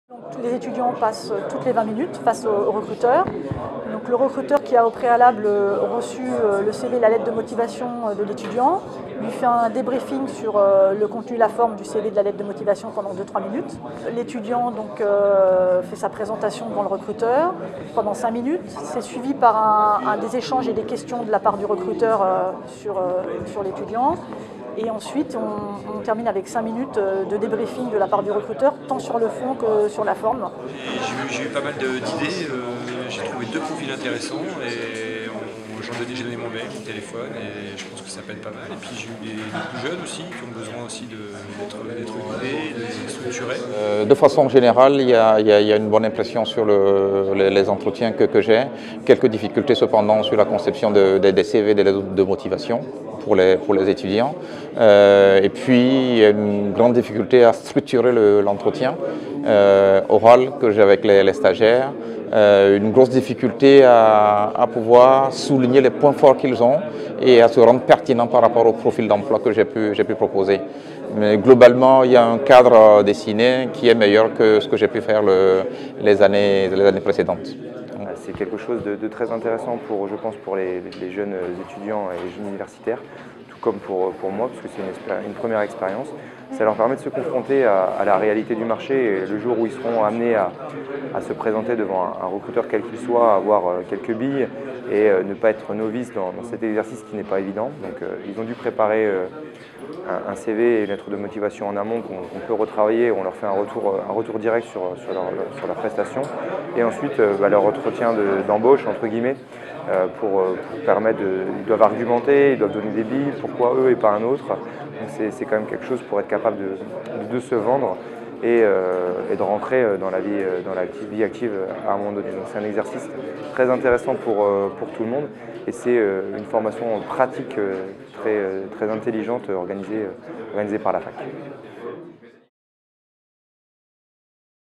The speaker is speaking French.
Donc, les étudiants passent toutes les 20 minutes face au recruteur. Donc, le recruteur qui a au préalable reçu le CV et la lettre de motivation de l'étudiant lui fait un débriefing sur le contenu et la forme du CV et de la lettre de motivation pendant 2-3 minutes. L'étudiant fait sa présentation devant le recruteur pendant 5 minutes. C'est suivi par des échanges et des questions de la part du recruteur sur l'étudiant. Et ensuite, on termine avec 5 minutes de débriefing de la part du recruteur, tant sur le fond que sur la forme. J'ai eu pas mal d'idées, j'ai trouvé 2 profils intéressants et j'ai donné mon mail, mon téléphone et je pense que ça peut être pas mal. Et puis j'ai eu des plus jeunes aussi qui ont besoin aussi d'être guidés, d'être structurés. De façon générale, il y a une bonne impression sur les entretiens que j'ai. Quelques difficultés cependant sur la conception des CV, des lettres de motivation pour les étudiants. Et puis, il y a une grande difficulté à structurer l'entretien oral que j'ai avec les stagiaires. Une grosse difficulté à pouvoir souligner les points forts qu'ils ont et à se rendre pertinent par rapport au profil d'emploi que j'ai pu proposer. Mais globalement, il y a un cadre dessiné qui est meilleur que ce que j'ai pu faire les années précédentes. C'est quelque chose de très intéressant je pense, pour les jeunes étudiants et les jeunes universitaires, tout comme pour moi, parce que c'est une première expérience. Ça leur permet de se confronter à la réalité du marché et le jour où ils seront amenés à se présenter devant un recruteur quel qu'il soit, avoir quelques billes et ne pas être novice dans cet exercice qui n'est pas évident. Donc ils ont dû préparer un CV et une lettre de motivation en amont qu'on peut retravailler, on leur fait un retour direct sur leur prestation et ensuite leur entretien d'embauche entre guillemets pour permettre ils doivent argumenter, ils doivent donner des billes, pourquoi eux et pas un autre. Donc c'est quand même quelque chose pour être capable de se vendre et de rentrer dans la vie active à un moment donné. Donc c'est un exercice très intéressant pour tout le monde et c'est une formation pratique très intelligente organisée par la fac.